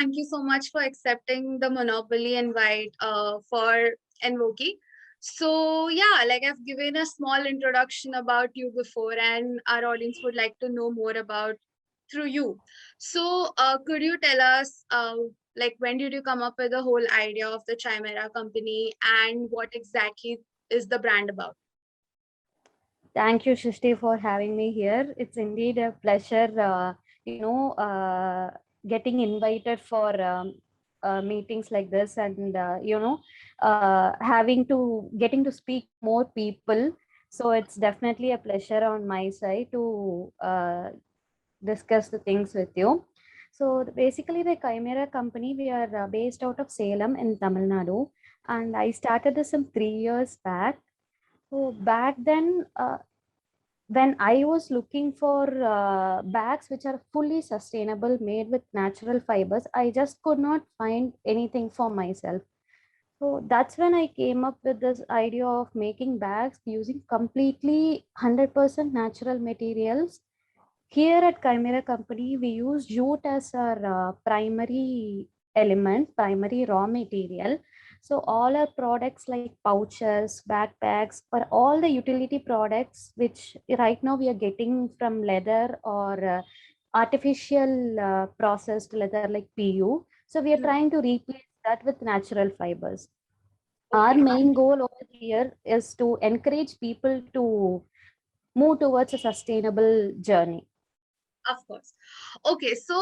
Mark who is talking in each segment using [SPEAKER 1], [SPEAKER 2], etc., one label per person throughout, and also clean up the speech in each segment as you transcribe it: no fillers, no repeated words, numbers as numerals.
[SPEAKER 1] thank you so much for accepting the Monopoly invite for Envoki. So yeah, like I've given a small introduction about you before, and our audience would like to know more about through you. So could you tell us like when did you come up with the whole idea of the Chimera company and what exactly is the brand about?
[SPEAKER 2] Thank you, Shishti, for having me here. It's indeed a pleasure, getting invited for meetings like this, and getting to speak to more people. So it's definitely a pleasure on my side to discuss the things with you. So basically, the Chimera company, we are based out of Salem in Tamil Nadu, and I started this some 3 years back. So back then, when I was looking for bags which are fully sustainable, made with natural fibers, I just could not find anything for myself. So that's when I came up with this idea of making bags using completely 100% natural materials. Here at Chimera Company, we use jute as our primary element, primary raw material. So all our products like pouches, backpacks, or all the utility products, which right now we are getting from leather or artificial processed leather like PU. So we are trying to replace that with natural fibers. Our
[SPEAKER 1] Okay.
[SPEAKER 2] main goal over here is to encourage people to move towards a sustainable journey.
[SPEAKER 1] Of course. Okay, so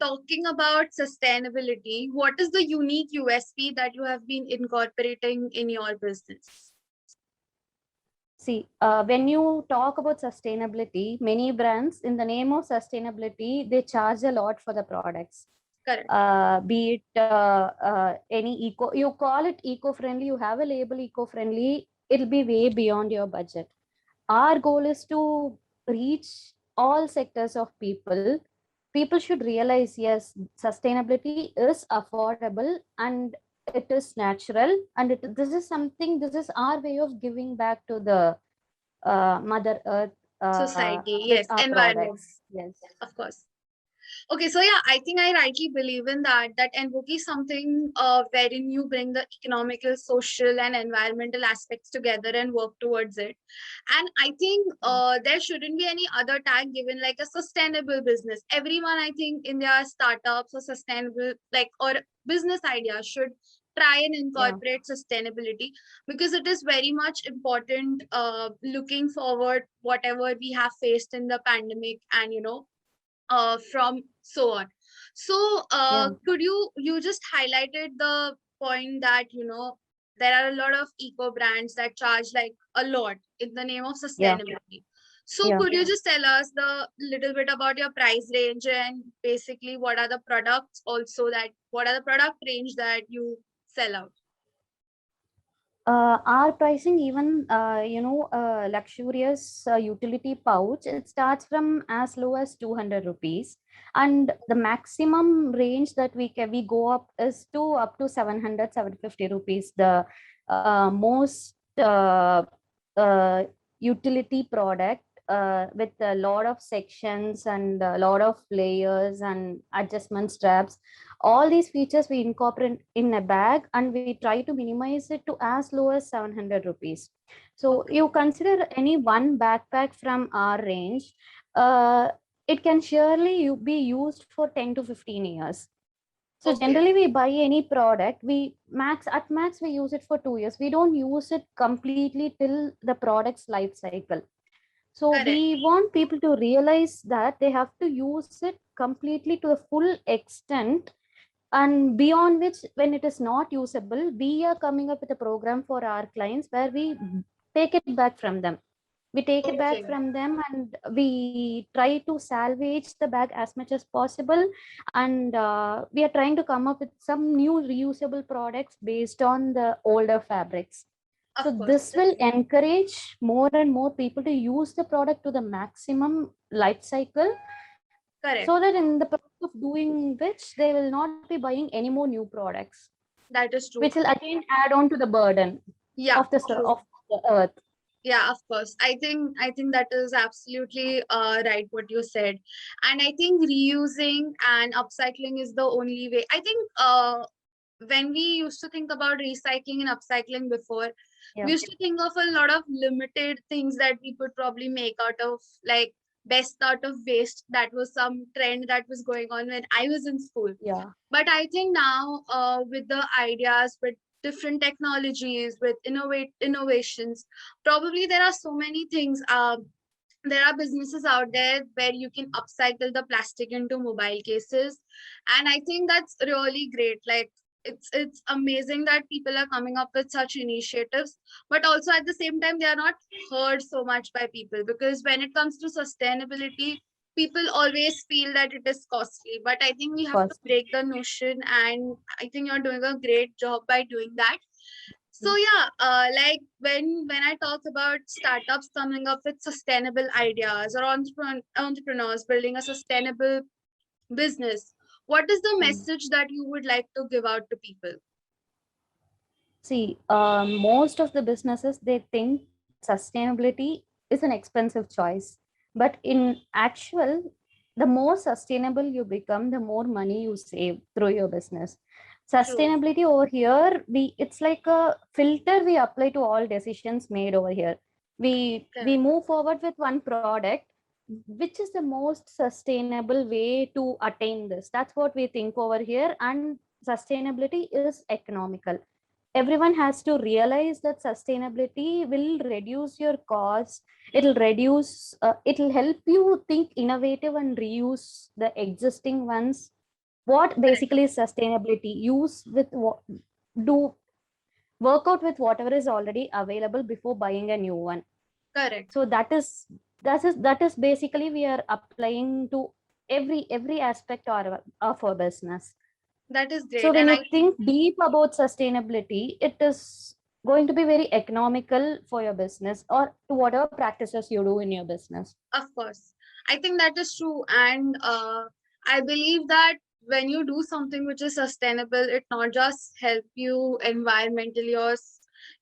[SPEAKER 1] talking about sustainability, what is the unique USP that you have been incorporating in your business?
[SPEAKER 2] See, when you talk about sustainability, many brands, in the name of sustainability, they charge a lot for the products.
[SPEAKER 1] Correct.
[SPEAKER 2] Be it any eco, you call it eco-friendly, you have a label eco-friendly, it'll be way beyond your budget. Our goal is to reach all sectors of people. People should realize, yes, sustainability is affordable and it is natural, and this is something, this is our way of giving back to the Mother Earth
[SPEAKER 1] Society,
[SPEAKER 2] with
[SPEAKER 1] yes,
[SPEAKER 2] our
[SPEAKER 1] environment,
[SPEAKER 2] products. Yes.
[SPEAKER 1] of course. Okay, so yeah, I think I rightly believe in that Envoki is something wherein you bring the economical, social, and environmental aspects together and work towards it. And I think there shouldn't be any other tag given like a sustainable business. Everyone, I think, in their startups or sustainable like or business ideas should try and
[SPEAKER 2] Yeah.
[SPEAKER 1] incorporate sustainability because it is very much important looking forward whatever we have faced in the pandemic and from so on. So
[SPEAKER 2] Yeah.
[SPEAKER 1] could you just highlighted the point that there are a lot of eco brands that charge like a lot in the name of
[SPEAKER 2] Yeah.
[SPEAKER 1] sustainability. So
[SPEAKER 2] Yeah.
[SPEAKER 1] could you just tell us the little bit about your price range and basically what are the products also that what are the product range that you sell out?
[SPEAKER 2] Our pricing, even luxurious utility pouch, it starts from as low as 200 rupees, and the maximum range that we go up is to up to 700, 750 rupees. The most uh, utility product with a lot of sections and a lot of layers and adjustment straps. All these features we incorporate in a bag, and we try to minimize it to as low as 700 rupees. So
[SPEAKER 1] Okay.
[SPEAKER 2] you consider any one backpack from our range, it can surely be used for 10 to 15 years. So
[SPEAKER 1] Okay.
[SPEAKER 2] generally we buy any product, we max we use it for 2 years. We don't use it completely till the product's life cycle. So
[SPEAKER 1] Correct.
[SPEAKER 2] we want people to realize that they have to use it completely to the full extent, and beyond which, when it is not usable, we are coming up with a program for our clients where we take it back from them. We take it back
[SPEAKER 1] Okay.
[SPEAKER 2] from them, and we try to salvage the bag as much as possible, and we are trying to come up with some new reusable products based on the older fabrics. So
[SPEAKER 1] Of course.
[SPEAKER 2] this will encourage more and more people to use the product to the maximum life cycle, so
[SPEAKER 1] Correct.
[SPEAKER 2] that in the process of doing which they will not be buying any more new products,
[SPEAKER 1] That is
[SPEAKER 2] which
[SPEAKER 1] true.
[SPEAKER 2] will again add on to the burden
[SPEAKER 1] Yeah,
[SPEAKER 2] of the
[SPEAKER 1] true.
[SPEAKER 2] of the earth.
[SPEAKER 1] Yeah, of course. I think that is absolutely right what you said. And I think reusing and upcycling is the only way. I think when we used to think about recycling and upcycling before, we
[SPEAKER 2] Yeah.
[SPEAKER 1] used to think of a lot of limited things that we could probably make out of, like best out of waste. That was some trend that was going on when I was in school.
[SPEAKER 2] Yeah.
[SPEAKER 1] But I think now, with the ideas, with different technologies, with innovations, probably there are so many things. There are businesses out there where you can upcycle the plastic into mobile cases, and I think that's really great. Like, it's amazing that people are coming up with such initiatives, but also at the same time they are not heard so much by people, because when it comes to sustainability, people always feel that it is costly. But I think we have to
[SPEAKER 2] First.
[SPEAKER 1] break the notion, and I think you're doing a great job by doing that. So yeah, like when I talk about startups coming up with sustainable ideas, or entrepreneurs building a sustainable business, what is the
[SPEAKER 2] Mm.
[SPEAKER 1] message that you would like to give out to people?
[SPEAKER 2] See, most of the businesses, they think that sustainability is an expensive choice. But in actual, the more sustainable you become, the more money you save through your business.
[SPEAKER 1] True.
[SPEAKER 2] Sustainability over here, it's like a filter we apply to all decisions made over here. We
[SPEAKER 1] Correct.
[SPEAKER 2] move forward with one product, which is the most sustainable way to attain this. That's what we think over here. And sustainability is economical. Everyone has to realize that sustainability will reduce your cost. It'll help you think innovative and reuse the existing ones. What
[SPEAKER 1] Correct.
[SPEAKER 2] basically is sustainability? Use with what, do work out with whatever is already available before buying a new one.
[SPEAKER 1] Correct.
[SPEAKER 2] So that is basically we are applying to every aspect of our business.
[SPEAKER 1] That is
[SPEAKER 2] So
[SPEAKER 1] great.
[SPEAKER 2] when
[SPEAKER 1] And
[SPEAKER 2] you
[SPEAKER 1] I
[SPEAKER 2] think deep about sustainability, it is going to be very economical for your business or to whatever practices you do in your business.
[SPEAKER 1] Of course, I think that is true. And I believe that when you do something which is sustainable, it not just help you environmentally or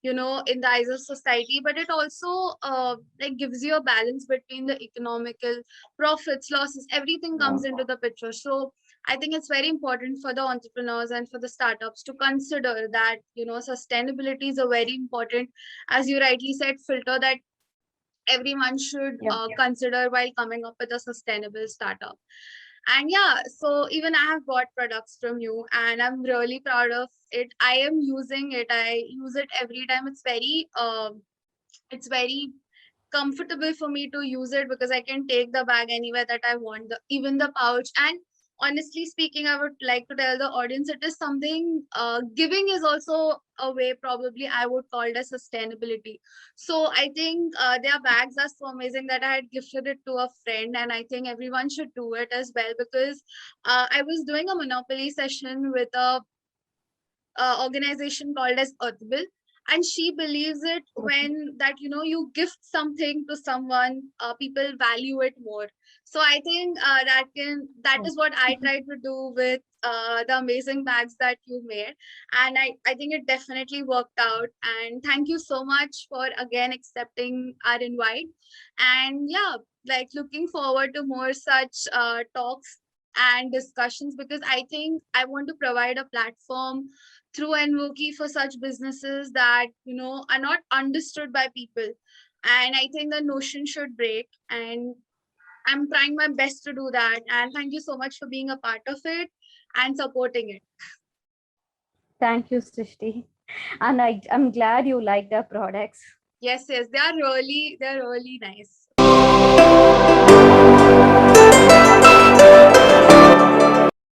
[SPEAKER 1] in the eyes of society, but it also like gives you a balance between the economical profits, losses, everything
[SPEAKER 2] Yeah.
[SPEAKER 1] comes into the picture. So I think it's very important for the entrepreneurs and for the startups to consider that sustainability is a very important, as you rightly said, filter that everyone should
[SPEAKER 2] Yeah.
[SPEAKER 1] consider while coming up with a sustainable startup. And yeah, so even I have bought products from you and I'm really proud of it. I am using it. I use it every time. It's very comfortable for me to use it because I can take the bag anywhere that I want, even the pouch. And honestly speaking, I would like to tell the audience it is something, giving is also a way, probably I would call it as sustainability. So I think their bags are so amazing that I had gifted it to a friend, and I think everyone should do it as well, because I was doing a Monopoly session with a organization called as Earthbill, and she believes it when that you gift something to someone, people value it more. So I think that
[SPEAKER 2] Yeah.
[SPEAKER 1] is what I try to do with the amazing bags that you made, and I think it definitely worked out. And thank you so much for again accepting our invite. And yeah, like looking forward to more such talks and discussions, because I think I want to provide a platform through Envoki for such businesses that are not understood by people. And I think the notion should break, and I'm trying my best to do that. And thank you so much for being a part of it and supporting it.
[SPEAKER 2] Thank you, Srishti. And I'm glad you like the products.
[SPEAKER 1] Yes, yes, they're really nice.